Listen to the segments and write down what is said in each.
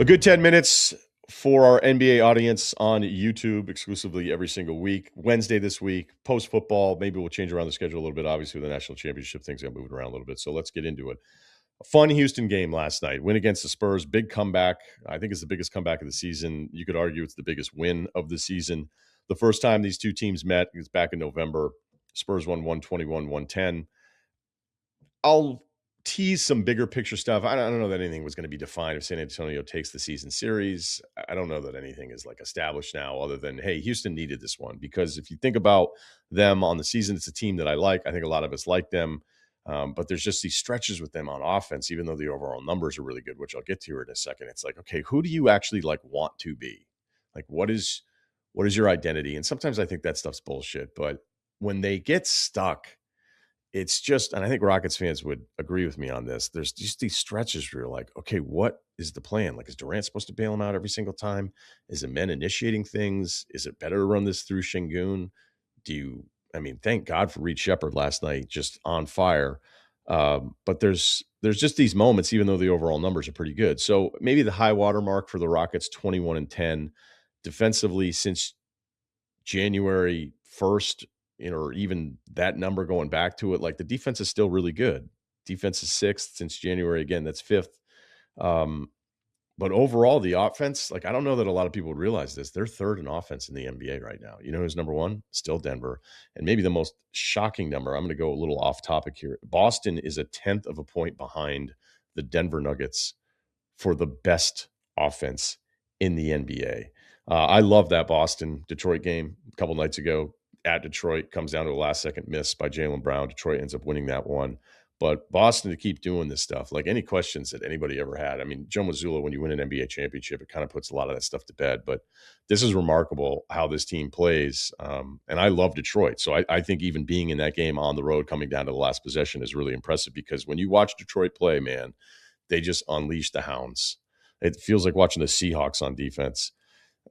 A good 10 minutes for our NBA audience on YouTube exclusively every single week. Wednesday this week, post football. Maybe we'll change around the schedule a little bit. Obviously, with the national championship, things got moved around a little bit. So let's get into it. A fun Houston game last night. Win against the Spurs. Big comeback. I think it's the biggest comeback of the season. You could argue it's the biggest win of the season. The first time these two teams met is back in November. Spurs won 121-110. I'll tease some bigger picture stuff. I don't know that anything was going to be defined if San Antonio takes the season series. I don't know that anything is like established now other than, hey, Houston needed this one. Because if you think about them on the season, it's a team that I like. I think a lot of us like them. But there's just these stretches with them on offense, even though the overall numbers are really good, which I'll get to in a second. It's like, okay, who do you actually like want to be? Like, what is your identity? And sometimes I think that stuff's bullshit. But when they get stuck, it's just, and I think Rockets fans would agree with me on this. There's just these stretches where you're like, okay, what is the plan? Like, is Durant supposed to bail him out every single time? Is it men initiating things? Is it better to run this through Şengün? Thank God for Reed Shepherd last night, just on fire. But there's just these moments, even though the overall numbers are pretty good. So maybe the high water mark for the Rockets, 21-10 defensively since January 1st, or even that number going back to it, like the defense is still really good. Defense is sixth since January. Again, that's fifth. But overall, the offense, like, I don't know that a lot of people would realize this. They're third in offense in the NBA right now. You know who's number one? Still Denver. And maybe the most shocking number, I'm going to go a little off topic here. Boston is a tenth of a point behind the Denver Nuggets for the best offense in the NBA. I love that Boston-Detroit game a couple nights ago at Detroit. Comes down to a last-second miss by Jaylen Brown. Detroit ends up winning that one. But Boston to keep doing this stuff, like any questions that anybody ever had. I mean, Joe Mazzulla, when you win an NBA championship, it kind of puts a lot of that stuff to bed. But this is remarkable how this team plays. And I love Detroit. So I think even being in that game on the road, coming down to the last possession is really impressive because when you watch Detroit play, man, they just unleash the hounds. It feels like watching the Seahawks on defense.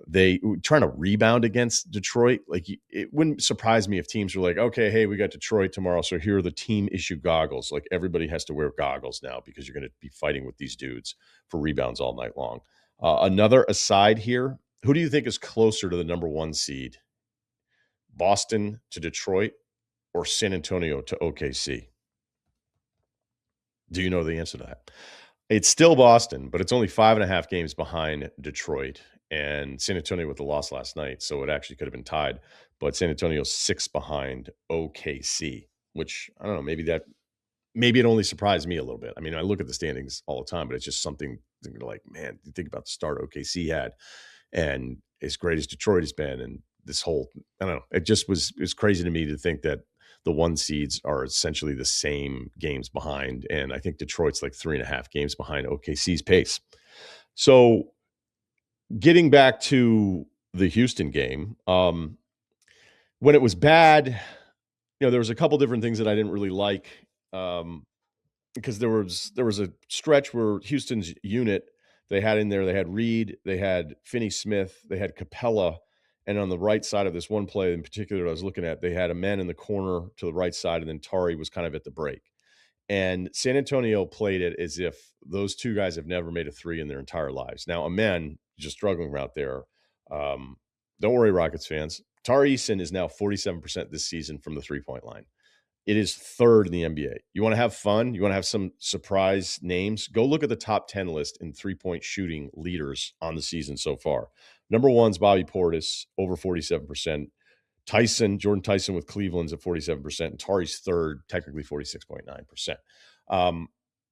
They trying to rebound against Detroit. Like, it wouldn't surprise me if teams were like, okay, hey, we got Detroit tomorrow, so here are the team issue goggles. Like, everybody has to wear goggles now because you're going to be fighting with these dudes for rebounds all night long. Another aside here, who do you think is closer to the number one seed? Boston to Detroit or San Antonio to OKC? Do you know the answer to that? It's still Boston, but it's only 5.5 games behind Detroit and San Antonio with the loss last night. So it actually could have been tied. But San Antonio's 6 behind OKC, which I don't know, maybe it only surprised me a little bit. I mean, I look at the standings all the time, but it's just something like, man, you think about the start OKC had and as great as Detroit has been, and this whole, I don't know, it was crazy to me to think that the one seeds are essentially the same games behind. And I think Detroit's like 3.5 games behind OKC's pace. So getting back to the Houston game, when it was bad, there was a couple different things that I didn't really like. Because there was a stretch where Houston's unit, they had Reed, they had Finney Smith, they had Capella, and on the right side of this one play in particular that I was looking at, they had a man in the corner to the right side, and then Tari was kind of at the break. And San Antonio played it as if those two guys have never made a three in their entire lives. Now, Amen just struggling out there. Don't worry, Rockets fans. Tari Eason is now 47% this season from the three-point line. It is third in the NBA. You want to have fun? You want to have some surprise names? Go look at the top 10 list in three-point shooting leaders on the season so far. Number one's Bobby Portis, over 47%. Jordan Tyson with Cleveland's at 47%. And Tari's third, technically 46.9%.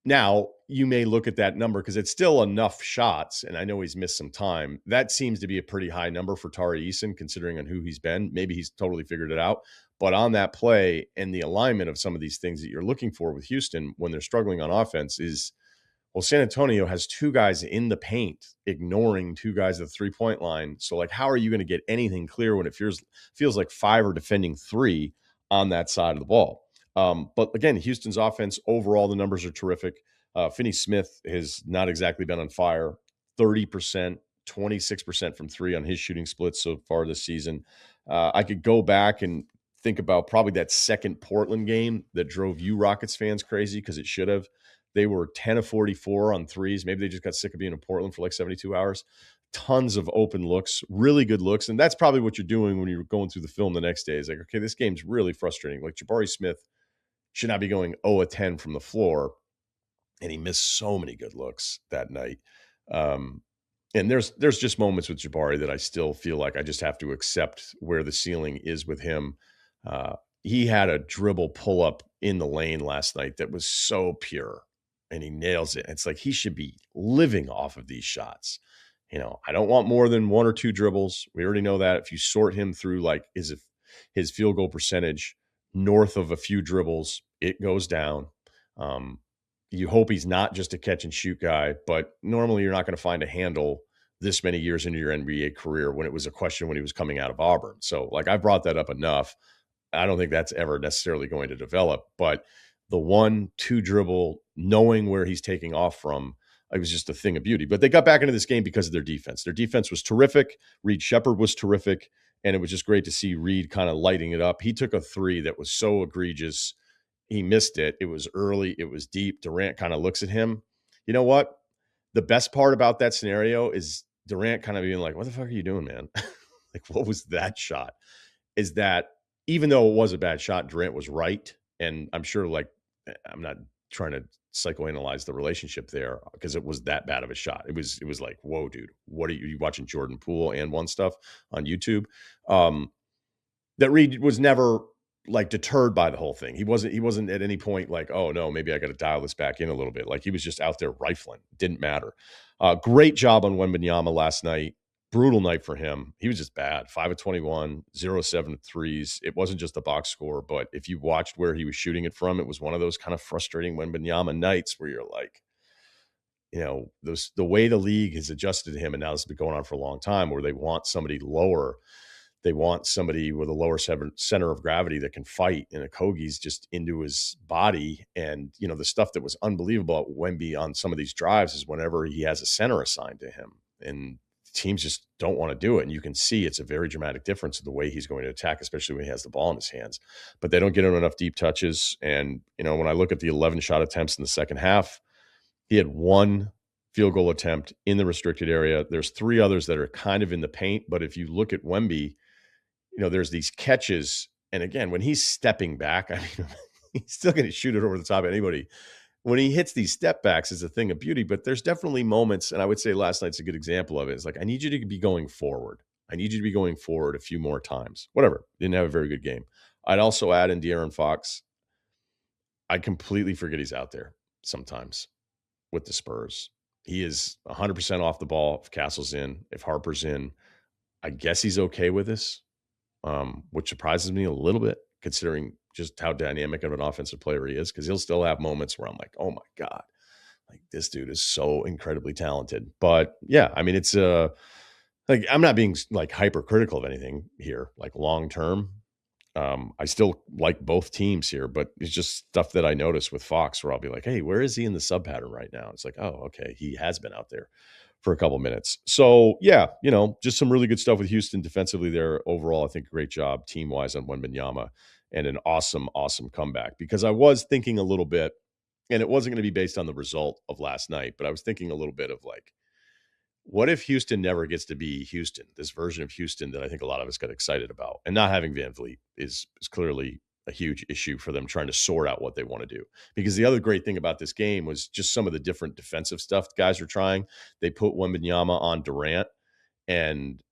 Now, you may look at that number because it's still enough shots, and I know he's missed some time. That seems to be a pretty high number for Tari Eason, considering on who he's been. Maybe he's totally figured it out. But on that play and the alignment of some of these things that you're looking for with Houston when they're struggling on offense is, well, San Antonio has two guys in the paint, ignoring two guys at the three-point line. So, like, how are you going to get anything clear when it feels like five are defending three on that side of the ball? But again, Houston's offense, overall, the numbers are terrific. Finney Smith has not exactly been on fire. 30%, 26% from three on his shooting splits so far this season. I could go back and think about probably that second Portland game that drove you Rockets fans crazy because it should have. They were 10 of 44 on threes. Maybe they just got sick of being in Portland for like 72 hours. Tons of open looks, really good looks. And that's probably what you're doing when you're going through the film the next day. Is like, okay, this game's really frustrating. Like Jabari Smith should not be going 0 of 10 from the floor. And he missed so many good looks that night. Um, and there's just moments with Jabari that I still feel like I just have to accept where the ceiling is with him. Uh, he had a dribble pull up in the lane last night that was so pure, and he nails it. It's like he should be living off of these shots. I don't want more than one or two dribbles. We already know that. If you sort him through like his field goal percentage north of a few dribbles, it goes down. You hope he's not just a catch and shoot guy, but normally you're not going to find a handle this many years into your NBA career when it was a question when he was coming out of Auburn. So like I brought that up enough. I don't think that's ever necessarily going to develop, but the 1-2 dribble, knowing where he's taking off from, it was just a thing of beauty. But they got back into this game because of their defense. Their defense was terrific. Reed Shepherd was terrific. And it was just great to see Reed kind of lighting it up. He took a three that was so egregious. He missed it. It was early. It was deep. Durant kind of looks at him. You know what? The best part about that scenario is Durant kind of being like, what the fuck are you doing, man? Like, what was that shot? Is that even though it was a bad shot, Durant was right. And I'm sure, like, I'm not trying to psychoanalyze the relationship there because it was that bad of a shot. It was like, whoa, dude, what are you watching Jordan Poole and one stuff on YouTube? That Reed was never like deterred by the whole thing. He wasn't at any point like, oh no, maybe I got to dial this back in a little bit. Like he was just out there rifling. Didn't matter. Great job on Wembanyama last night. Brutal night for him. He was just bad. 5 of 21, 0 of 7 threes. It wasn't just the box score, but if you watched where he was shooting it from, it was one of those kind of frustrating Wembanyama nights where you're like, the way the league has adjusted to him, and now this has been going on for a long time, where they want somebody lower. They want somebody with a lower center of gravity that can fight, and Okogie's just into his body. And, the stuff that was unbelievable at Wemby on some of these drives is whenever he has a center assigned to him, and teams just don't want to do it. And you can see it's a very dramatic difference in the way he's going to attack, especially when he has the ball in his hands. But they don't get him enough deep touches. And, when I look at the 11 shot attempts in the second half, he had one field goal attempt in the restricted area. There's 3 others that are kind of in the paint. But if you look at Wemby, there's these catches. And again, when he's stepping back, I mean, he's still going to shoot it over the top of anybody. When he hits these step backs is a thing of beauty, but there's definitely moments. And I would say last night's a good example of it. It's like, I need you to be going forward. I need you to be going forward a few more times. Whatever. Didn't have a very good game. I'd also add in De'Aaron Fox. I completely forget he's out there sometimes with the Spurs. He is 100% off the ball if Castle's in, if Harper's in. I guess he's okay with this. Which surprises me a little bit considering just how dynamic of an offensive player he is, because he'll still have moments where I'm like, oh my God, like this dude is so incredibly talented. But yeah, I mean, it's like I'm not being like hypercritical of anything here, like long term. I still like both teams here, but it's just stuff that I notice with Fox where I'll be like, hey, where is he in the sub pattern right now? It's like, oh, okay, he has been out there for a couple minutes. So yeah, just some really good stuff with Houston defensively there. Overall, I think a great job team-wise on Wembanyama, and an awesome, awesome comeback. Because I was thinking a little bit, and it wasn't going to be based on the result of last night, but I was thinking a little bit of like, what if Houston never gets to be Houston, this version of Houston that I think a lot of us got excited about? And not having Van Vliet is clearly a huge issue for them trying to sort out what they want to do. Because the other great thing about this game was just some of the different defensive stuff guys are trying. They put Wembanyama on Durant, and,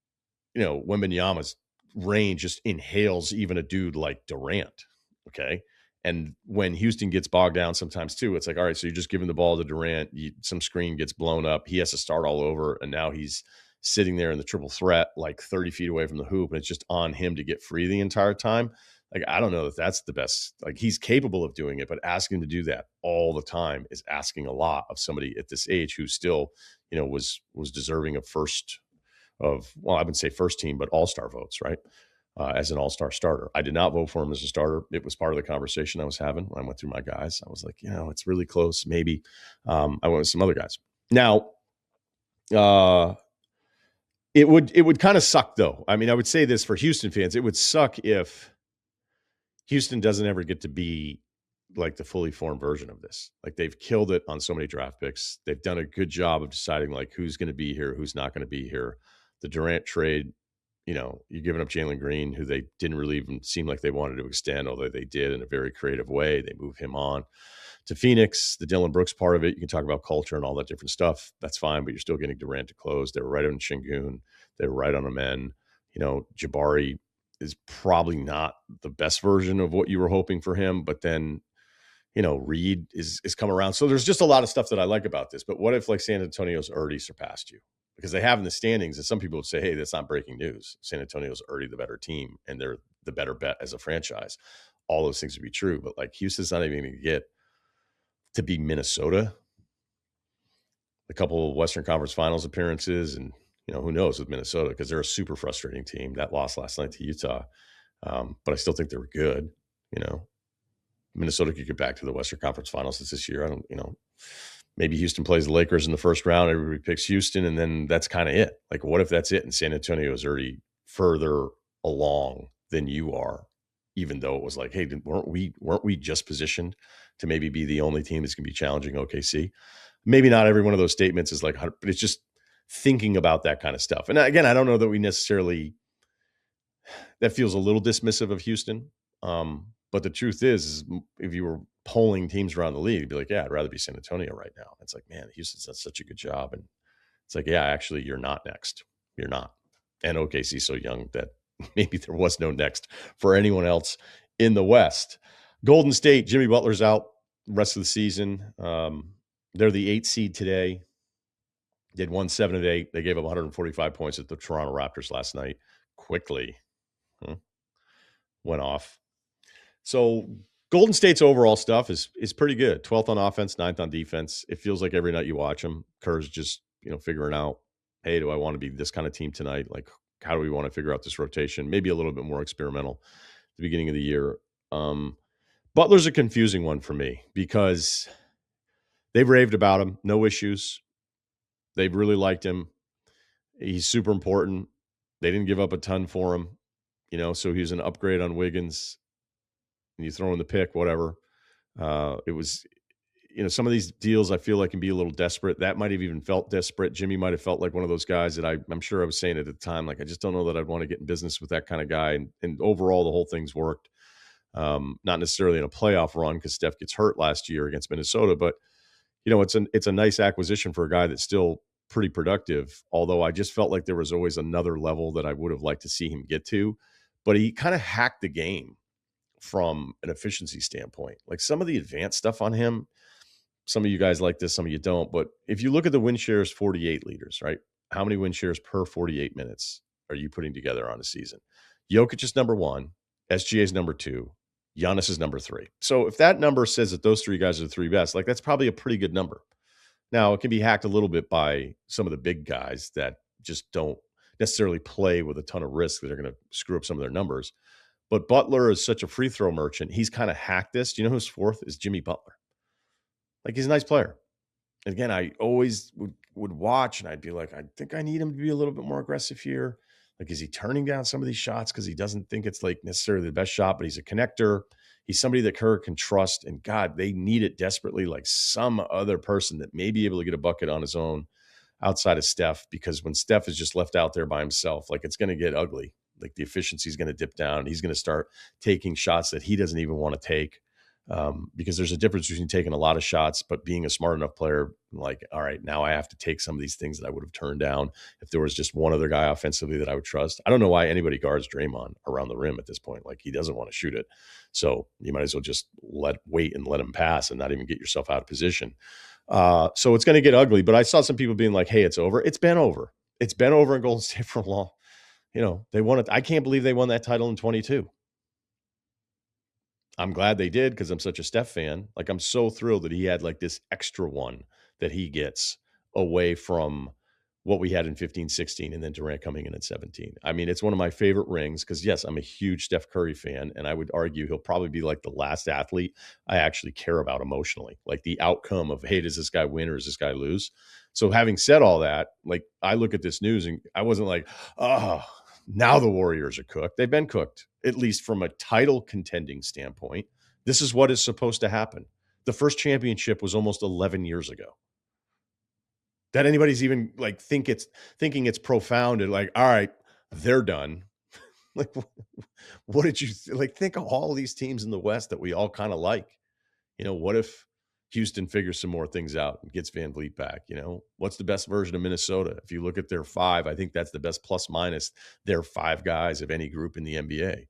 Wembanyama's range just inhales even a dude like Durant. Okay. And when Houston gets bogged down sometimes too, it's like, all right, so you're just giving the ball to Durant. Some screen gets blown up. He has to start all over. And now he's sitting there in the triple threat, like 30 feet away from the hoop. And it's just on him to get free the entire time. Like, I don't know if that's the best. Like, he's capable of doing it, but asking to do that all the time is asking a lot of somebody at this age who still, was deserving of I wouldn't say first team, but all-star votes, right? As an all-star starter. I did not vote for him as a starter. It was part of the conversation I was having when I went through my guys. I was like, it's really close. Maybe I went with some other guys. Now, it would kind of suck though. I mean, I would say this for Houston fans. It would suck if Houston doesn't ever get to be like the fully formed version of this. Like they've killed it on so many draft picks. They've done a good job of deciding like who's going to be here, who's not going to be here. The Durant trade, you're giving up Jalen Green, who they didn't really even seem like they wanted to extend, although they did in a very creative way. They move him on to Phoenix. The Dylan Brooks part of it, you can talk about culture and all that different stuff. That's fine, but you're still getting Durant to close. They were right on Şengün. They were right on Amen. Jabari is probably not the best version of what you were hoping for him, but then Reed is come around. So there's just a lot of stuff that I like about this. But what if like San Antonio's already surpassed you? Because they have in the standings, and some people would say, hey, that's not breaking news. San Antonio's already the better team, and they're the better bet as a franchise. All those things would be true. But like Houston's not even going to get to be Minnesota. A couple of Western Conference Finals appearances, and who knows with Minnesota, because they're a super frustrating team. That loss last night to Utah. But I still think they were good. Minnesota could get back to the Western Conference Finals this year. I don't, maybe Houston plays the Lakers in the first round. Everybody picks Houston, and then that's kind of it. Like, what if that's it? And San Antonio is already further along than you are, even though it was like, hey, weren't we just positioned to maybe be the only team that's going to be challenging OKC? Maybe not every one of those statements is like, but it's just thinking about that kind of stuff. And again, I don't know that we necessarily, that feels a little dismissive of Houston. But the truth is if you were polling teams around the league, you'd be like, yeah, I'd rather be San Antonio right now. It's like, man, Houston's done such a good job. And it's like, yeah, actually, you're not next. You're not. And OKC's so young that maybe there was no next for anyone else in the West. Golden State, Jimmy Butler's out rest of the season. They're the 8th seed today. They'd won 7 of 8. They gave up 145 points at the Toronto Raptors last night. Quickly went off. So Golden State's overall stuff is pretty good. 12th on offense, 9th on defense. It feels like every night you watch them, Kerr's just, figuring out, hey, do I want to be this kind of team tonight? Like, how do we want to figure out this rotation? Maybe a little bit more experimental at the beginning of the year. Butler's a confusing one for me because they've raved about him. No issues. They've really liked him. He's super important. They didn't give up a ton for him, so he was an upgrade on Wiggins. And you throw in the pick, whatever. It was, some of these deals I feel like can be a little desperate. That might have even felt desperate. Jimmy might have felt like one of those guys that I'm sure I was saying at the time, like, I just don't know that I'd want to get in business with that kind of guy. And overall, the whole thing's worked. Not necessarily in a playoff run because Steph gets hurt last year against Minnesota, but it's a nice acquisition for a guy that's still pretty productive. Although I just felt like there was always another level that I would have liked to see him get to, but he kind of hacked the game from an efficiency standpoint. Like some of the advanced stuff on him, some of you guys like this, some of you don't. But if you look at the win shares 48 leaders, right? How many win shares per 48 minutes are you putting together on a season? Jokic is number 1. SGA is number 2. Giannis is number 3. So if that number says that those 3 guys are the 3 best, like that's probably a pretty good number. Now, it can be hacked a little bit by some of the big guys that just don't necessarily play with a ton of risk that are going to screw up some of their numbers. But Butler is such a free throw merchant. He's kind of hacked this. Do you know who's 4th is Jimmy Butler? Like, he's a nice player. And again, I always would watch and I'd be like, I think I need him to be a little bit more aggressive here. Like, is he turning down some of these shots because he doesn't think it's like necessarily the best shot, but he's a connector. He's somebody that Kerr can trust. And God, they need it desperately, like some other person that may be able to get a bucket on his own outside of Steph, because when Steph is just left out there by himself, like it's going to get ugly. Like the efficiency is going to dip down. He's going to start taking shots that he doesn't even want to take, because there's a difference between taking a lot of shots, but being a smart enough player, like, all right, now I have to take some of these things that I would have turned down if there was just one other guy offensively that I would trust. I don't know why anybody guards Draymond around the rim at this point. Like, he doesn't want to shoot it. So you might as well just wait and let him pass and not even get yourself out of position. So it's going to get ugly, but I saw some people being like, hey, it's over. It's been over. It's been over in Golden State for a long. They won it. I can't believe they won that title in 22. I'm glad they did because I'm such a Steph fan. Like, I'm so thrilled that he had like this extra one that he gets away from what we had in 15, 16, and then Durant coming in at 17. I mean, it's one of my favorite rings because, yes, I'm a huge Steph Curry fan, and I would argue he'll probably be like the last athlete I actually care about emotionally, like the outcome of, hey, does this guy win or does this guy lose? So having said all that, like, I look at this news and I wasn't like, oh, now the Warriors are cooked. They've been cooked, at least from a title contending standpoint. This is what is supposed to happen. The first championship was almost 11 years ago. That anybody's even like thinking it's profound and like, all right, they're done. Like, what did you like? Think of all these teams in the West that we all kind of like. What if Houston figures some more things out and gets Van Vliet back? What's the best version of Minnesota? If you look at their five, I think that's the best plus minus. Their five guys of any group in the NBA.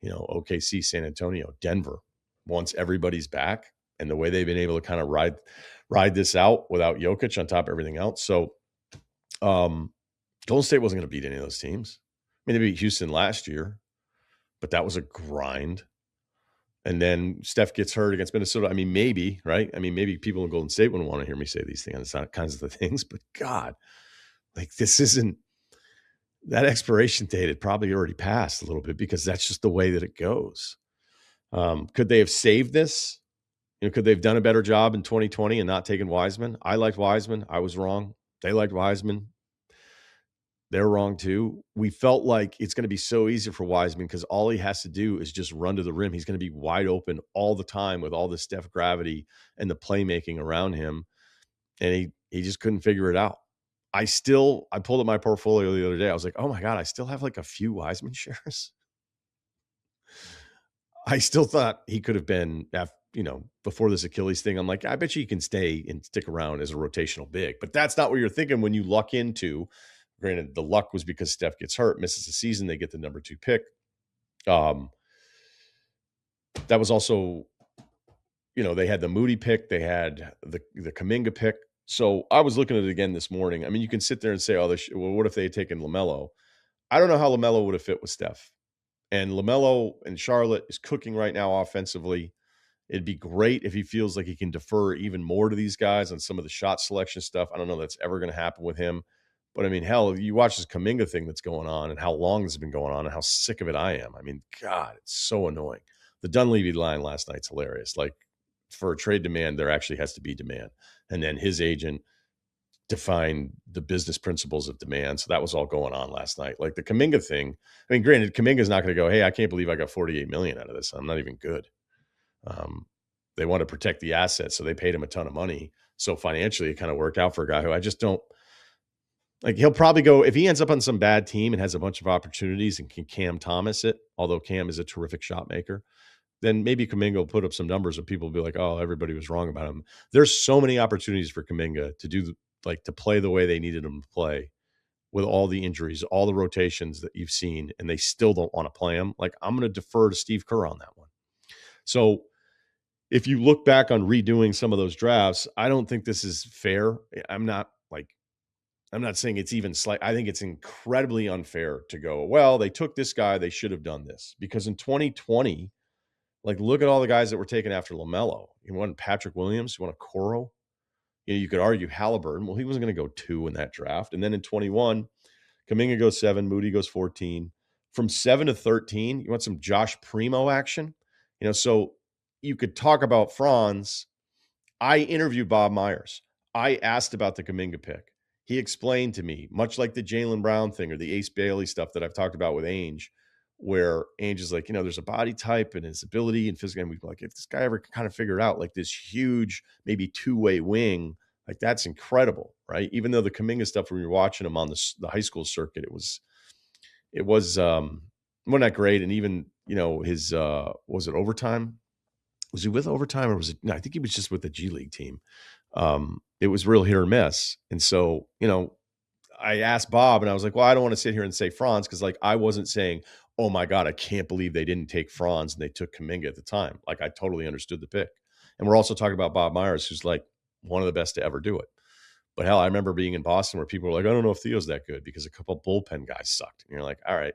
OKC, San Antonio, Denver. Once everybody's back, and the way they've been able to kind of ride this out without Jokic on top of everything else. So, Golden State wasn't going to beat any of those teams. I mean, they beat Houston last year, but that was a grind. And then Steph gets hurt against Minnesota. I mean, maybe, right? I mean, maybe people in Golden State wouldn't want to hear me say these things, kinds of the things, but God, like this isn't that expiration date had probably already passed a little bit because that's just the way that it goes. Could they have saved this? Could they have done a better job in 2020 and not taken Wiseman? I liked Wiseman. I was wrong. They liked Wiseman. They're wrong too. We felt like it's going to be so easy for Wiseman because all he has to do is just run to the rim. He's going to be wide open all the time with all the Steph gravity and the playmaking around him. And he just couldn't figure it out. I pulled up my portfolio the other day. I was like, oh my God, I still have like a few Wiseman shares. I still thought he could have been, before this Achilles thing. I'm like, I bet you can stay and stick around as a rotational big. But that's not what you're thinking when you luck into. Granted, the luck was because Steph gets hurt, misses the season. They get the number 2 pick. That was also, they had the Moody pick. They had the Kuminga pick. So I was looking at it again this morning. I mean, you can sit there and say, well, what if they had taken LaMelo? I don't know how LaMelo would have fit with Steph. And LaMelo in Charlotte is cooking right now offensively. It'd be great if he feels like he can defer even more to these guys on some of the shot selection stuff. I don't know if that's ever going to happen with him. But I mean, hell, you watch this Kuminga thing that's going on and how long this has been going on and how sick of it I am. I mean, God, it's so annoying. The Dunleavy line last night's hilarious. Like, for a trade demand, there actually has to be demand. And then his agent defined the business principles of demand. So that was all going on last night. Like the Kuminga thing. I mean, granted, Kuminga's not going to go, hey, I can't believe I got $48 million out of this. I'm not even good. They want to protect the assets, so they paid him a ton of money. So financially, it kind of worked out for a guy who I just don't like. He'll probably go, if he ends up on some bad team and has a bunch of opportunities and can Cam Thomas it, although Cam is a terrific shot maker, then maybe Kuminga will put up some numbers and people will be like, oh, everybody was wrong about him. There's so many opportunities for Kuminga to do, like, to play the way they needed him to play with all the injuries, all the rotations that you've seen, and they still don't want to play him. Like, I'm going to defer to Steve Kerr on that one. So if you look back on redoing some of those drafts, I don't think this is fair. I'm not saying it's even slight. I think it's incredibly unfair to go, well, they took this guy, they should have done this. Because in 2020, like, look at all the guys that were taken after LaMelo. You want Patrick Williams, you want Okoro. You could argue Halliburton. Well, he wasn't going to go 2 in that draft. And then in 21, Kuminga goes 7, Moody goes 14. From 7 to 13, you want some Josh Primo action? So you could talk about Franz. I interviewed Bob Myers. I asked about the Kuminga pick. He explained to me, much like the Jaylen Brown thing or the Ace Bailey stuff that I've talked about with Ainge, where Ainge is like, there's a body type and his ability and physical. And we'd be like, if this guy ever kind of figured out like this huge, maybe 2-way wing, like that's incredible, right? Even though the Kuminga stuff, when you're watching him on the high school circuit, it was wasn't that great. And even, his, was it Overtime? Was he with Overtime or was it? No, I think he was just with the G League team. It was real hit or miss. And so, I asked Bob and I was like, well, I don't want to sit here and say Franz because, like, I wasn't saying, oh my God, I can't believe they didn't take Franz and they took Kuminga at the time. Like, I totally understood the pick. And we're also talking about Bob Myers, who's like one of the best to ever do it. But hell, I remember being in Boston where people were like, I don't know if Theo's that good because a couple bullpen guys sucked. And you're like, all right,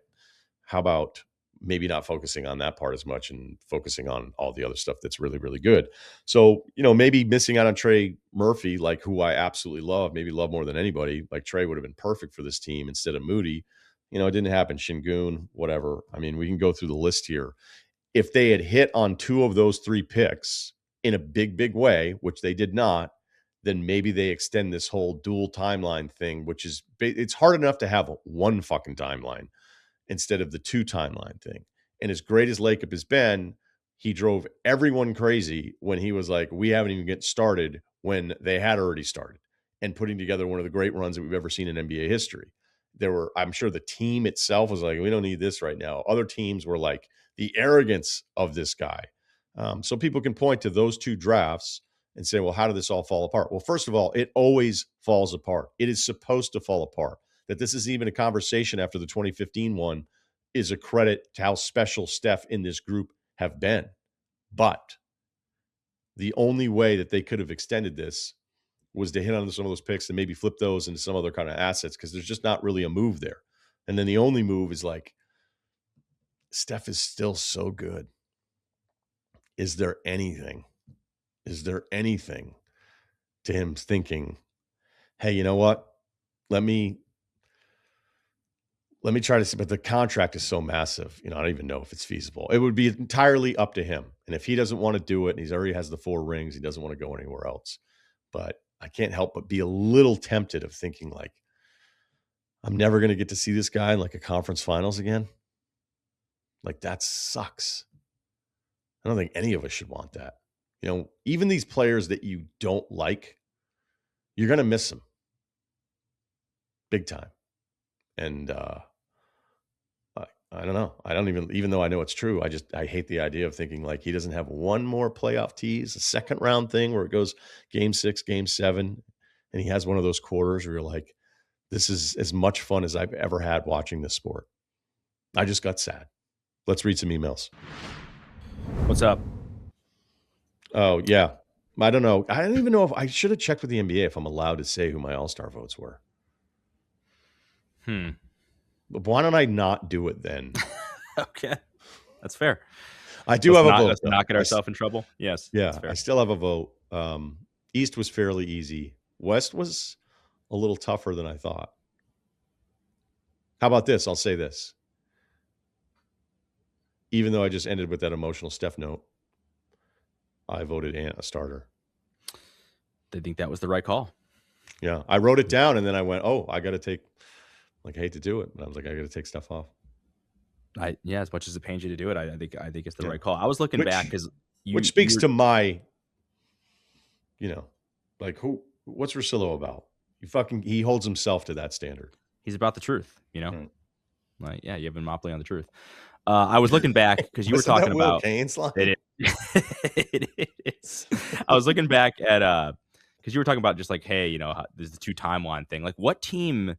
how about maybe not focusing on that part as much and focusing on all the other stuff that's really, really good. So, maybe missing out on Trey Murphy, like, who I absolutely love, maybe love more than anybody. Like, Trey would have been perfect for this team instead of Moody. It didn't happen. Şengün, whatever. I mean, we can go through the list here. If they had hit on 2 of those 3 picks in a big, big way, which they did not, then maybe they extend this whole dual timeline thing, which is, it's hard enough to have one fucking timeline instead of the 2 timeline thing. And as great as Lacob has been, he drove everyone crazy when he was like, we haven't even get started when they had already started, and putting together one of the great runs that we've ever seen in NBA history. I'm sure the team itself was like, we don't need this right now. Other teams were like, the arrogance of this guy. So people can point to those two drafts and say, well, how did this all fall apart? Well, first of all, it always falls apart. It is supposed to fall apart. That this is even a conversation after the 2015 one is a credit to how special Steph in this group have been. But the only way that they could have extended this was to hit on some of those picks and maybe flip those into some other kind of assets, because there's just not really a move there. And then the only move is like, Steph is still so good. Is there anything to him thinking, hey, you know what? Let me try to see, but the contract is so massive. I don't even know if it's feasible. It would be entirely up to him. And if he doesn't want to do it, and he already has the 4 rings, he doesn't want to go anywhere else. But I can't help but be a little tempted of thinking like, I'm never going to get to see this guy in like a conference finals again. Like, that sucks. I don't think any of us should want that. Even these players that you don't like, you're going to miss them big time. And I don't know. I don't even though I know it's true, I hate the idea of thinking like he doesn't have one more playoff tease, a second round thing where it goes game 6, game 7, and he has one of those quarters where you're like, this is as much fun as I've ever had watching this sport. I just got sad. Let's read some emails. What's up? Oh, yeah. I don't know. I don't even know if I should have checked with the NBA if I'm allowed to say who my all-star votes were. But why don't I not do it then? Okay. That's fair. I do have a vote. Let's not get ourselves in trouble. Yes. Yeah, I still have a vote. East was fairly easy. West was a little tougher than I thought. How about this? I'll say this. Even though I just ended with that emotional Steph note, I voted Ant a starter. They think that was the right call. Yeah, I wrote it down and then I went, oh, I got to take, like, I hate to do it, but I was like, I got to take stuff off. As much as it pains you to do it, I think it's the right call. I was looking back because which speaks to my, like what's Russillo about? He holds himself to that standard. He's about the truth, Like, yeah, you have a monopoly on the truth. I was looking back because you were talking about Kane's line? It is. I was looking back at because you were talking about just like, hey, there's the 2 timeline thing. Like, what team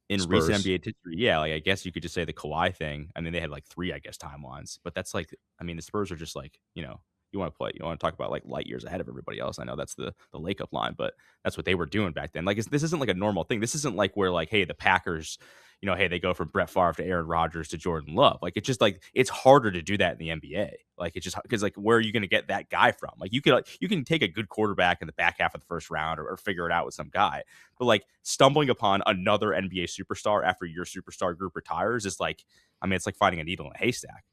in Spurs. recent NBA history? Yeah, like I guess you could just say the Kawhi thing. I mean, they had like 3, I guess, timelines, but that's like, I mean, the Spurs are just like, you want to talk about like light years ahead of everybody else. I know that's the Lake Up line, but that's what they were doing back then. Like, this isn't like a normal thing. This isn't like where like, hey, the Packers, hey, they go from Brett Favre to Aaron Rodgers to Jordan Love. Like, it's just like, it's harder to do that in the NBA. Like, it's just because like, where are you going to get that guy from? Like, you can take a good quarterback in the back half of the first round or figure it out with some guy, but like stumbling upon another NBA superstar after your superstar group retires is like, I mean, it's like finding a needle in a haystack.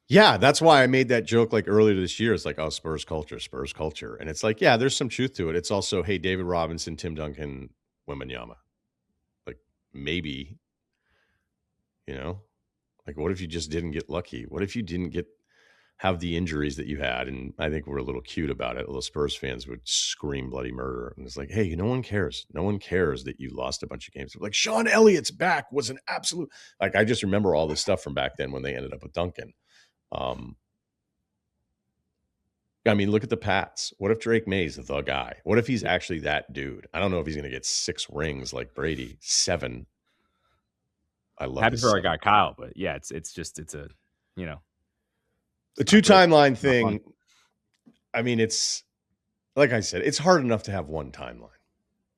Yeah, that's why I made that joke like earlier this year. It's like, oh, Spurs culture. And it's like, yeah, there's some truth to it. It's also, hey, David Robinson, Tim Duncan, Wembanyama. Like, maybe, like, what if you just didn't get lucky? What if you didn't have the injuries that you had? And I think we're a little cute about it. Although Spurs fans would scream bloody murder. And it's like, hey, no one cares. No one cares that you lost a bunch of games. Like, Sean Elliott's back was an absolute, like, I just remember all this stuff from back then when they ended up with Duncan. I mean, look at the Pats. What if Drake May's the guy? What if he's actually that dude? I don't know if he's going to get 6 rings like Brady. 7. I love happy for our guy Kyle, but yeah, it's a the 2 timeline thing. I mean, it's like I said, it's hard enough to have one timeline,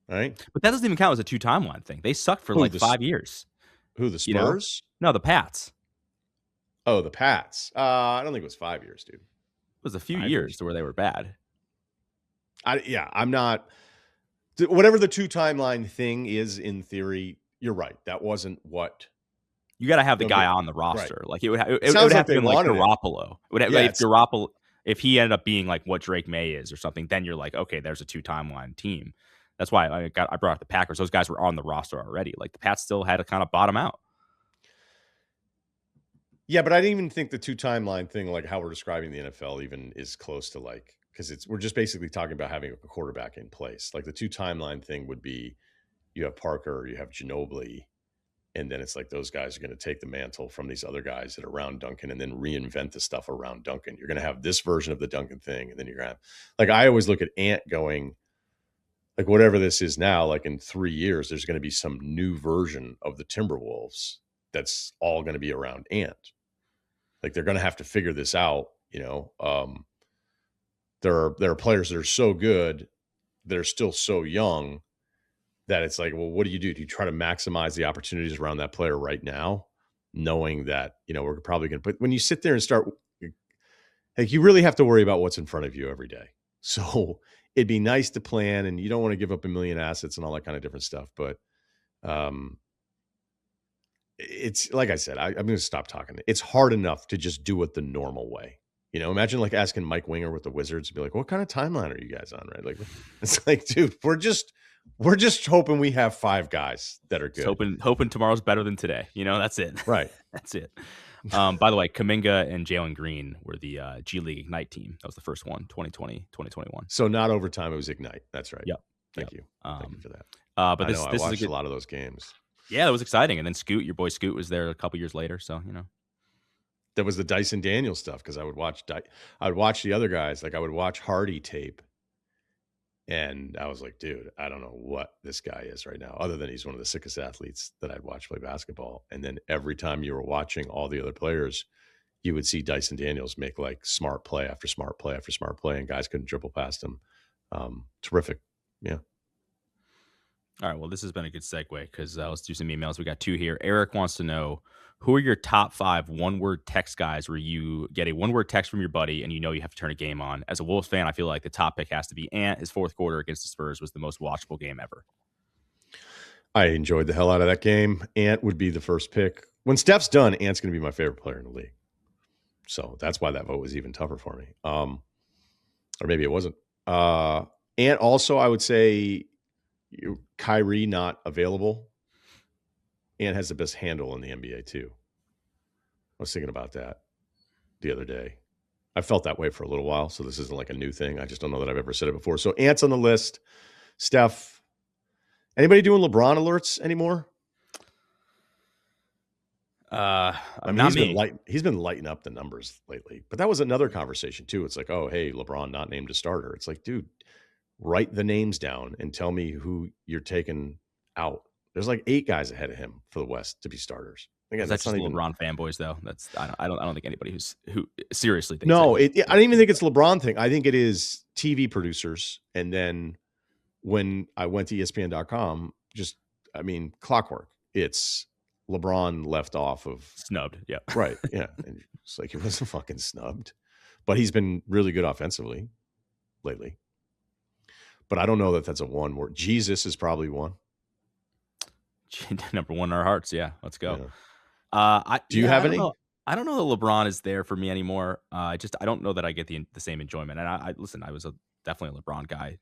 right? But that doesn't even count as a 2 timeline thing. They sucked for 5 years. Who, the Spurs? No, the Pats. Oh, the Pats. I don't think it was 5 years, dude. It was a few years to where they were bad. I'm not. Whatever the 2 timeline thing is, in theory, you're right. That wasn't what. You got to have the guy on the roster. Right. Like it would have to be like Garoppolo. It would have, if Garoppolo, if he ended up being like what Drake May is or something, then you're like, okay, there's a 2 timeline team. That's why I brought up the Packers. Those guys were on the roster already. Like the Pats still had to kind of bottom out. Yeah, but I didn't even think the 2 timeline thing, like how we're describing the NFL even is close to like, because we're just basically talking about having a quarterback in place. Like the 2 timeline thing would be you have Parker, you have Ginobili, and then it's like those guys are going to take the mantle from these other guys that are around Duncan and then reinvent the stuff around Duncan. You're going to have this version of the Duncan thing, and then you're going to have, like, I always look at Ant going, like, whatever this is now, like in 3 years, there's going to be some new version of the Timberwolves that's all going to be around Ant. Like they're going to have to figure this out. There are players that are so good that are still so young that it's like, well, what do? Do you try to maximize the opportunities around that player right now, knowing that we're probably going to? But when you sit there and start, like, you really have to worry about what's in front of you every day. So it'd be nice to plan, and you don't want to give up a million assets and all that kind of different stuff. But it's like I said, I'm going to stop talking. It's hard enough to just do it the normal way. Imagine like asking Mike Winger with the Wizards to be like, what kind of timeline are you guys on? Right. Like, it's like, dude, we're just hoping we have 5 guys that are good. Hoping tomorrow's better than today. That's it. Right. That's it. By the way, Kuminga and Jalen Green were the G League Ignite team. That was the first one, 2020, 2021. So not overtime. It was Ignite. That's right. Yep. Thank you. Thank you for that. But I watched a lot of those games. Yeah, it was exciting. And then Scoot, your boy Scoot, was there a couple years later. So, That was the Dyson Daniels stuff, because I would watch the other guys. Like I would watch Hardy tape, and I was like, dude, I don't know what this guy is right now, other than he's one of the sickest athletes that I'd watch play basketball. And then every time you were watching all the other players, you would see Dyson Daniels make like smart play after smart play after smart play, and guys couldn't dribble past him. Terrific. Yeah. All right, well, this has been a good segue because let's do some emails. We got 2 here. Eric wants to know, who are your top 5 one-word text guys where you get a one-word text from your buddy and you have to turn a game on? As a Wolves fan, I feel like the top pick has to be Ant. His fourth quarter against the Spurs was the most watchable game ever. I enjoyed the hell out of that game. Ant would be the first pick. When Steph's done, Ant's going to be my favorite player in the league. So that's why that vote was even tougher for me. Or maybe it wasn't. Ant also, I would say, Kyrie not available. Ant has the best handle in the NBA too. I was thinking about that the other day. I felt that way for a little while, so this isn't like a new thing. I just don't know that I've ever said it before. So Ant's on the list. Steph. Anybody doing LeBron alerts anymore? Not me. He's been lighting up the numbers lately. But that was another conversation too. It's like, oh, hey, LeBron not named a starter. It's like, dude, write the names down and tell me who you're taking out. There's like 8 guys ahead of him for the West to be starters. Again, that's not even LeBron fanboys, though. I don't think anybody who seriously thinks. No, I don't even think it's a LeBron thing. I think it is TV producers. And then when I went to ESPN.com, clockwork. It's LeBron left off of snubbed. Yeah, right. Yeah, and it's like he wasn't fucking snubbed, but he's been really good offensively lately. But I don't know that that's a one word. Jesus is probably one. Number one in our hearts. Yeah, let's go. Yeah. Do you have any? I don't know that LeBron is there for me anymore. I don't know that I get the same enjoyment. And I listen, I was definitely a LeBron guy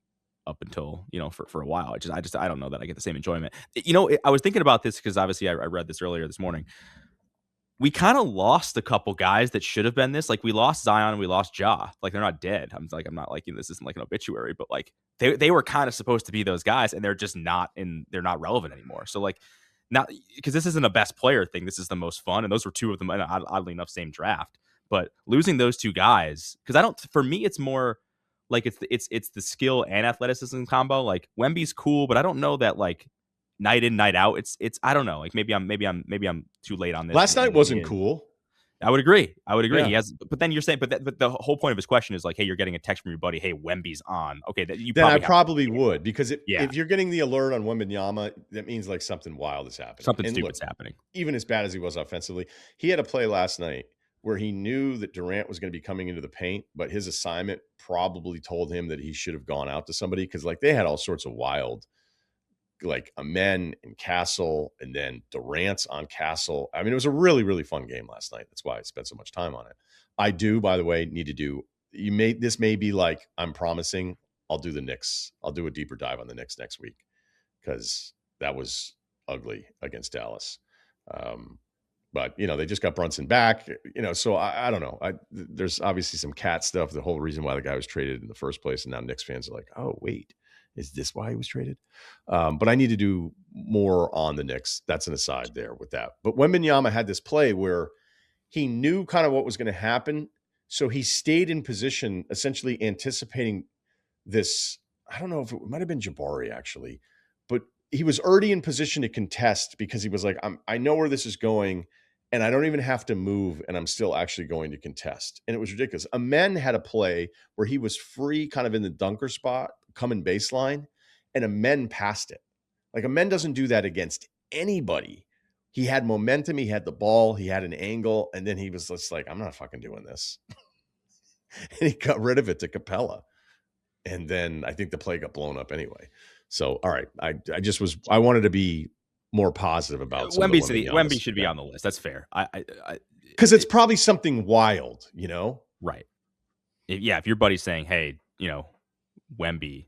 up until for a while. I don't know that I get the same enjoyment. I was thinking about this because obviously I read this earlier this morning. We kind of lost a couple guys that should have been this. Like we lost Zion and we lost Ja. Like they're not dead. I'm not like this isn't like an obituary, but like they were kind of supposed to be those guys, and they're just not they're not relevant anymore. So like not because this isn't a best player thing. This is the most fun, and those were 2 of them. And oddly enough, same draft. But losing those 2 guys, because for me it's more like it's the skill and athleticism combo. Like Wemby's cool, but I don't know that like night in, night out. It's I don't know. Like maybe I'm too late on this. Last night wasn't cool. I would agree. Yeah. He has, but then you're saying, but the whole point of his question is like, hey, you're getting a text from your buddy. Hey, Wemby's on. Okay, I probably would, because if you're getting the alert on Wembanyama, that means like something wild is happening. Something stupid's happening. Even as bad as he was offensively, he had a play last night where he knew that Durant was going to be coming into the paint, but his assignment probably told him that he should have gone out to somebody, because like they had all sorts of wild, like Amen and Castle, and then Durant's on Castle. I mean, it was a really, really fun game last night. That's why I spent so much time on it. I do, by the way, need to do, this may be like, I'm promising I'll do the Knicks. I'll do a deeper dive on the Knicks next week, because that was ugly against Dallas. But But, they just got Brunson back, so I don't know. There's obviously some cat stuff, the whole reason why the guy was traded in the first place. And now Knicks fans are like, oh, wait, is this why he was traded? But I need to do more on the Knicks. That's an aside there with that. But Wembanyama had this play where he knew kind of what was going to happen. So he stayed in position, essentially anticipating this. I don't know if it might have been Jabari actually, but he was already in position to contest because he was like, I know where this is going and I don't even have to move and I'm still actually going to contest. And it was ridiculous. Amen had a play where he was free kind of in the dunker spot, coming baseline, and Amen passed it. Like Amen doesn't do that against anybody. He had momentum, he had the ball, he had an angle, and then he was just like, I'm not fucking doing this. And he got rid of it to Capella. And then I think the play got blown up anyway. So, all right. I wanted to be more positive about some Wemby should be on the list. That's fair. Because it's probably something wild, Right. If your buddy's saying, hey, Wemby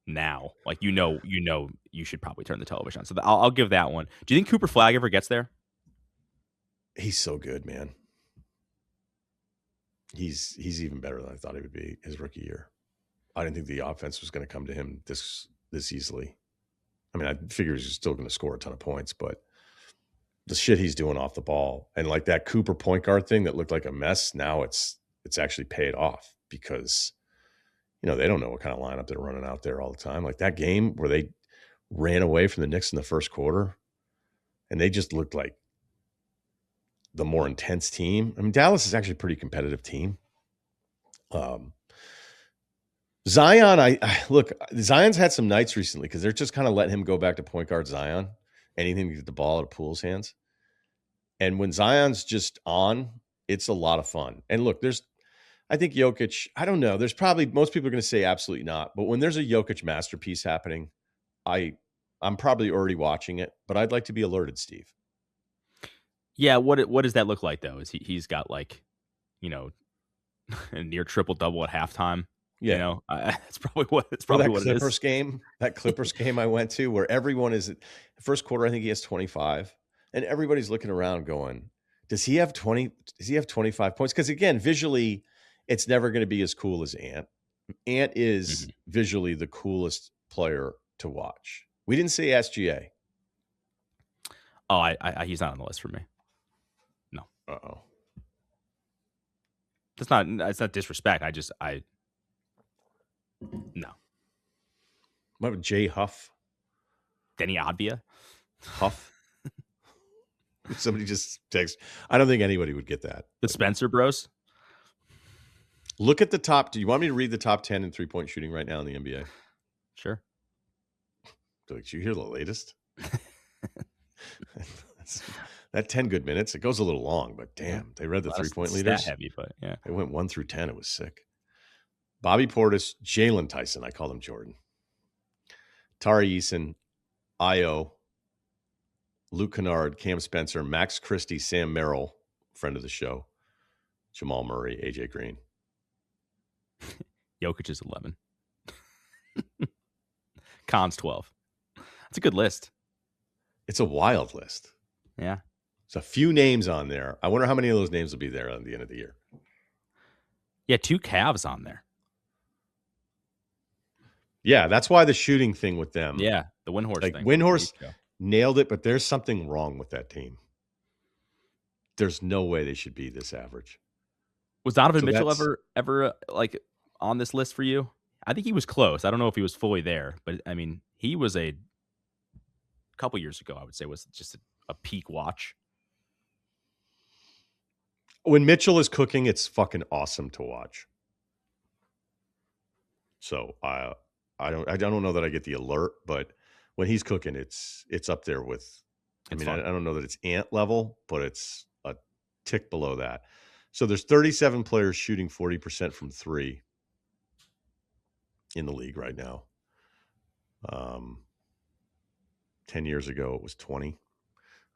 now, like, you should probably turn the television on. So I'll give that one. Do you think Cooper Flagg ever gets there? He's so good, man. He's even better than I thought he would be his rookie year. I didn't think the offense was going to come to him this easily. I mean, I figured he's still going to score a ton of points, but the shit he's doing off the ball and like that Cooper point guard thing that looked like a mess, now it's actually paid off because, they don't know what kind of lineup they're running out there all the time. Like that game where they ran away from the Knicks in the first quarter and they just looked like the more intense team. I mean, Dallas is actually a pretty competitive team. Zion, look, Zion's had some nights recently because they're just kind of letting him go back to point guard Zion, anything to get the ball out of Poole's hands. And when Zion's just on, it's a lot of fun. And look, I think Jokic, I don't know. There's probably, most people are going to say absolutely not. But when there's a Jokic masterpiece happening, I'm probably already watching it, but I'd like to be alerted, Steve. Yeah, what does that look like though? Is he's got like, a near triple double at halftime? Yeah, that's probably what it is. That Clippers game I went to, where everyone is the first quarter. I think he has 25, and everybody's looking around, going, "Does he have 20? Does he have 25 points?" Because again, visually, it's never going to be as cool as Ant. Ant is visually the coolest player to watch. We didn't say SGA. Oh, he's not on the list for me. No. Uh-oh. It's not disrespect. No. What about Jay Huff? Denny Advia? Huff? Somebody just text. I don't think anybody would get that. The Spencer Bros? Look at the top. Do you want me to read the top 10 in three-point shooting right now in the NBA? Sure. Did you hear the latest? That 10 good minutes. It goes a little long, but damn, they read the three-point leaders. Heavy, but yeah. They went 1 through 10. It was sick. Bobby Portis, Jalen Tyson. I called him Jordan. Tari Eason, Io, Luke Kennard, Cam Spencer, Max Christie, Sam Merrill, friend of the show, Jamal Murray, AJ Green. Jokic is 11. Khan's 12. That's a good list. It's a wild list. Yeah. There's a few names on there. I wonder how many of those names will be there at the end of the year. Yeah, 2 Cavs on there. Yeah, that's why the shooting thing with them. Yeah, the Windhorst thing. Windhorst nailed it, but there's something wrong with that team. There's no way they should be this average. Was Donovan Mitchell ever like on this list for you? I think he was close. I don't know if he was fully there, but I mean, he was a couple years ago, I would say, was just a peak watch. When Mitchell is cooking, it's fucking awesome to watch. So I don't know that I get the alert, but when he's cooking, it's up there with. I don't know that it's Ant level, but it's a tick below that. So there's 37 players shooting 40% from three in the league right now. 10 years ago, it was 20.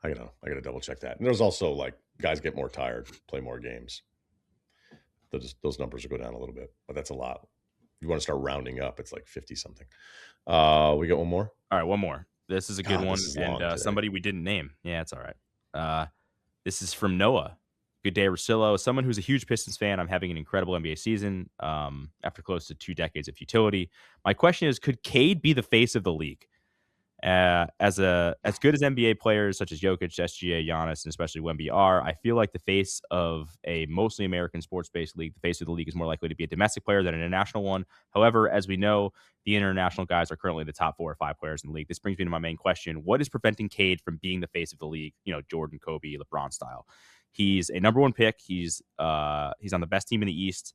I gotta double check that. And there's also like guys get more tired, play more games. Those numbers will go down a little bit, but that's a lot. You want to start rounding up, it's like 50 something. We got one more. All right, one more. This is a good one, and somebody we didn't name. Yeah, it's all right. This is from Noah. Good day, Russillo. As someone who's a huge Pistons fan, I'm having an incredible NBA season after close to 2 decades of futility. My question is, could Cade be the face of the league? As good as NBA players such as Jokic, SGA, Giannis, and especially Wemby are, I feel like the face of a mostly American sports-based league, the face of the league is more likely to be a domestic player than an international one. However, as we know, the international guys are currently the top 4 or 5 players in the league. This brings me to my main question: what is preventing Cade from being the face of the league? Jordan, Kobe, LeBron style. He's a number 1 pick. He's on the best team in the East,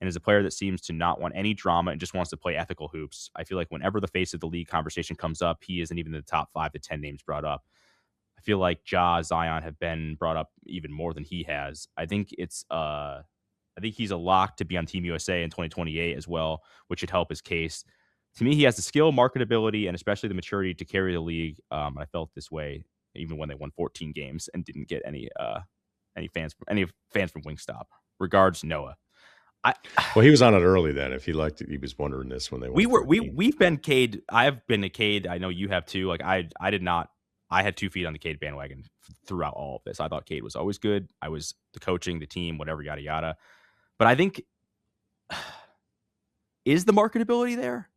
and is a player that seems to not want any drama and just wants to play ethical hoops. I feel like whenever the face of the league conversation comes up, he isn't even in the top 5 to 10 names brought up. I feel like Ja, Zion have been brought up even more than he has. I think he's a lock to be on Team USA in 2028 as well, which should help his case. To me, he has the skill, marketability, and especially the maturity to carry the league. I felt this way even when they won 14 games and didn't get any fans from Wingstop. Regards, Noah. Well, he was on it early then. If he liked it, he was wondering this when they won. We've been Cade. I've been a Cade. I know you have too. Like I did not. I had 2 feet on the Cade bandwagon throughout all of this. I thought Cade was always good. I was the coaching, the team, whatever, yada yada. But I think is the marketability there?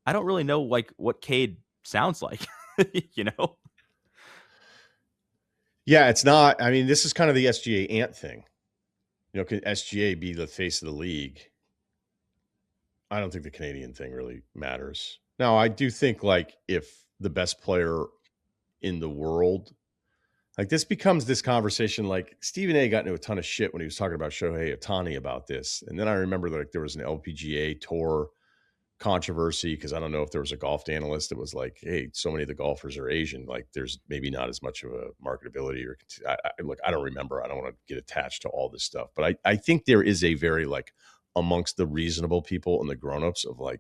I don't really know like what Cade sounds like. Yeah, it's not. I mean, this is kind of the SGA Ant thing. Can SGA be the face of the league? I don't think the Canadian thing really matters. Now, I do think like if the best player in the world, like this becomes this conversation, like Stephen A got into a ton of shit when he was talking about Shohei Ohtani about this. And then I remember that there was an LPGA tour controversy because I don't know if there was a golf analyst that was like, hey, so many of the golfers are Asian. Like there's maybe not as much of a marketability or look, I don't remember. I don't want to get attached to all this stuff. But I think there is a very like amongst the reasonable people and the grownups of like,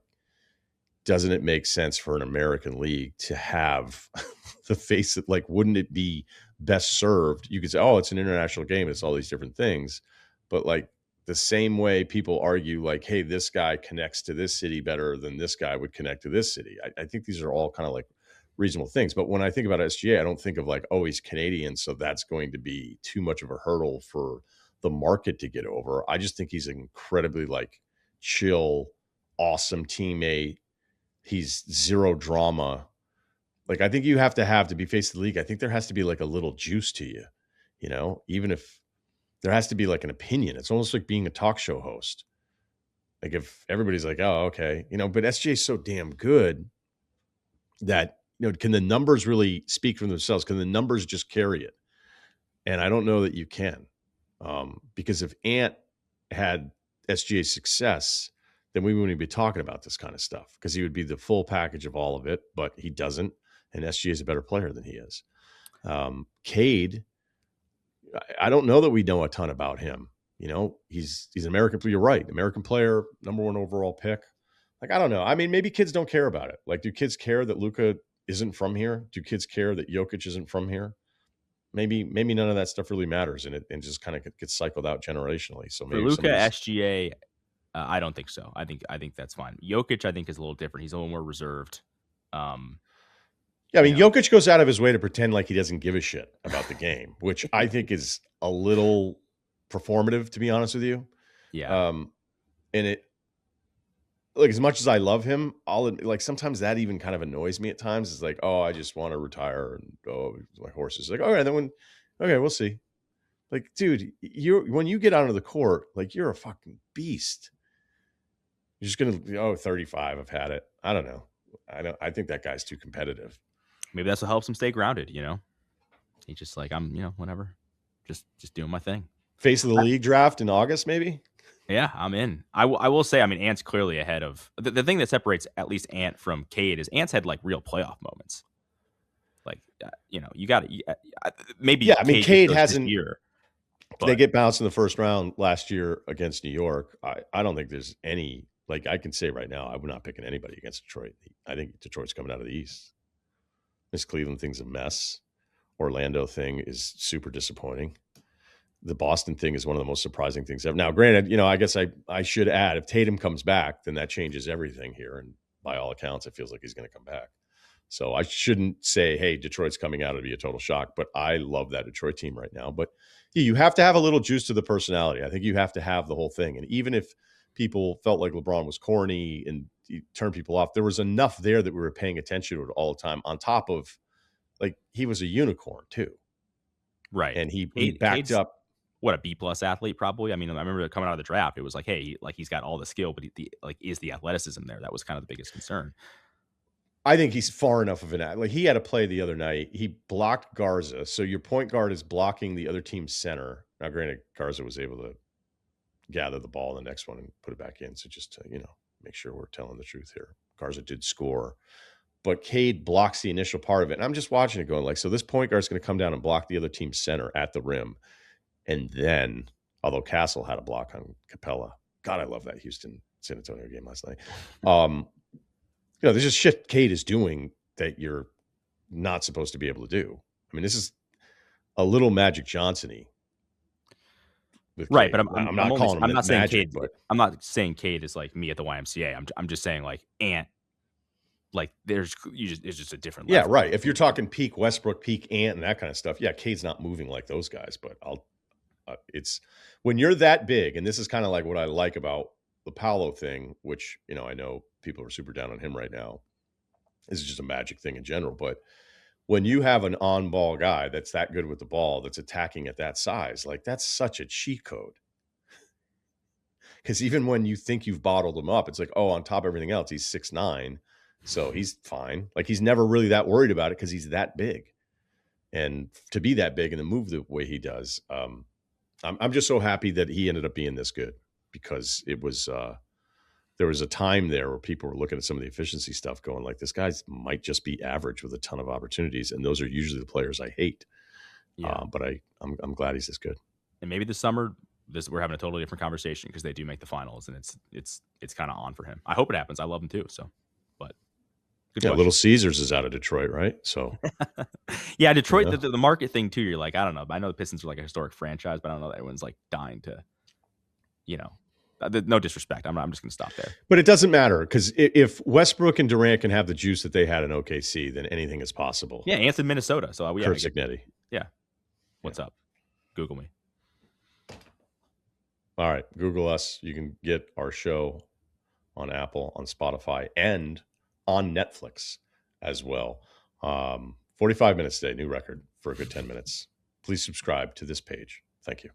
doesn't it make sense for an American league to have the face that like, wouldn't it be best served? You could say, oh, it's an international game. It's all these different things. But like the same way people argue like, hey, this guy connects to this city better than this guy would connect to this city. I think these are all kind of like reasonable things. But when I think about SGA, I don't think of like, oh, he's Canadian, so that's going to be too much of a hurdle for the market to get over. I just think he's an incredibly like chill, awesome teammate. He's zero drama. Like, I think you have to be face of the league. I think there has to be like a little juice to you, even if there has to be like an opinion. It's almost like being a talk show host. Like if everybody's like, oh, okay, but SJ is so damn good that, can the numbers really speak for themselves? Can the numbers just carry it? And I don't know that you can. Because if Ant had SGA's success, then we wouldn't be talking about this kind of stuff because he would be the full package of all of it, but he doesn't. And SGA is a better player than he is. Cade, I don't know that we know a ton about him. He's an American player. You're right. American player, number 1 overall pick. Like, I don't know. I mean, maybe kids don't care about it. Like, do kids care that Luka isn't from here? Do kids care that Jokic isn't from here? Maybe none of that stuff really matters, and it just kind of gets cycled out generationally. So maybe for Luka, SGA, I don't think so. I think that's fine. Jokic, I think, is a little different. He's a little more reserved. Yeah, I mean, Jokic goes out of his way to pretend like he doesn't give a shit about the game, which I think is a little performative, to be honest with you. Yeah. And it, like, as much as I love him, like sometimes that even kind of annoys me at times. It's like, oh, I just want to retire, and my horse is like, okay, we'll see. Like, dude, when you get onto the court, like you're a fucking beast. You're just gonna 35. I've had it. I don't know. I think that guy's too competitive. Maybe that's what helps him stay grounded. He's just like, I'm, whatever, just doing my thing. Face of the league draft in August, maybe. Yeah, I'm in. I will say, I mean, Ant's clearly ahead of the thing that separates at least Ant from Cade is Ant's had like real playoff moments. Like, you got to maybe. Yeah, I mean, Cade hasn't. Year, they get bounced in the first round last year against New York. I don't think there's any. Like, I can say right now, I'm not picking anybody against Detroit. I think Detroit's coming out of the East. This Cleveland thing's a mess. Orlando thing is super disappointing. The Boston thing is one of the most surprising things ever. Now, granted, I guess I should add, if Tatum comes back, then that changes everything here. And by all accounts, it feels like he's going to come back. So I shouldn't say, hey, Detroit's coming out to be a total shock, but I love that Detroit team right now. But you have to have a little juice to the personality. I think you have to have the whole thing. And even if people felt like LeBron was corny and he turned people off, there was enough there that we were paying attention to it all the time, on top of, like, he was a unicorn too. Right. And he backed Cade's up. what, a B plus athlete probably. I mean, I remember coming out of the draft, it was like, hey, like he's got all the skill, but is the athleticism there? That was kind of the biggest concern. I think he's far enough of an athlete. Like, he had a play the other night. He blocked Garza. So your point guard is blocking the other team's center. Now, granted, Garza was able to gather the ball in the next one and put it back in. So just to, make sure we're telling the truth here. Garza did score, but Cade blocks the initial part of it. And I'm just watching it going like, so this point guard is going to come down and block the other team's center at the rim. And then, although Castle had a block on Capella. God, I love that Houston San Antonio game last night. There's just shit Cade is doing that you're not supposed to be able to do. I mean, this is a little Magic Johnson-y. Right, Cade. but I'm not calling him I'm not saying Magic, Cade. but I'm not saying Cade is like me at the YMCA. I'm just saying like Ant. Like it's just a different level. Yeah, right. If you're talking peak Westbrook, peak Ant, and that kind of stuff, yeah, Cade's not moving like those guys. But it's when you're that big, and this is kind of like what I like about the Paolo thing, which I know people are super down on him right now. This is just a Magic thing in general, but when you have an on-ball guy that's that good with the ball, that's attacking at that size, like, that's such a cheat code. Because even when you think you've bottled him up, it's like, oh, on top of everything else, he's 6'9", so he's fine. Like, he's never really that worried about it because he's that big. And to be that big and to move the way he does, I'm just so happy that he ended up being this good, because it was there was a time there where people were looking at some of the efficiency stuff going like, this guy might just be average with a ton of opportunities. And those are usually the players I hate. Yeah. But I'm glad he's this good. And maybe this summer, we're having a totally different conversation because they do make the finals, and it's kind of on for him. I hope it happens. I love him too. So, but good question. Little Caesars is out of Detroit, right? So, yeah, Detroit, the market thing too. You're like, I don't know. I know the Pistons are like a historic franchise, but I don't know that everyone's like dying to, no disrespect. I'm just going to stop there. But it doesn't matter, because if Westbrook and Durant can have the juice that they had in OKC, then anything is possible. Yeah, Ant's in Minnesota. So Kurt Signetti. Yeah. What's up? Google me. All right. Google us. You can get our show on Apple, on Spotify, and on Netflix as well. 45 minutes today, new record for a good 10 minutes. Please subscribe to this page. Thank you.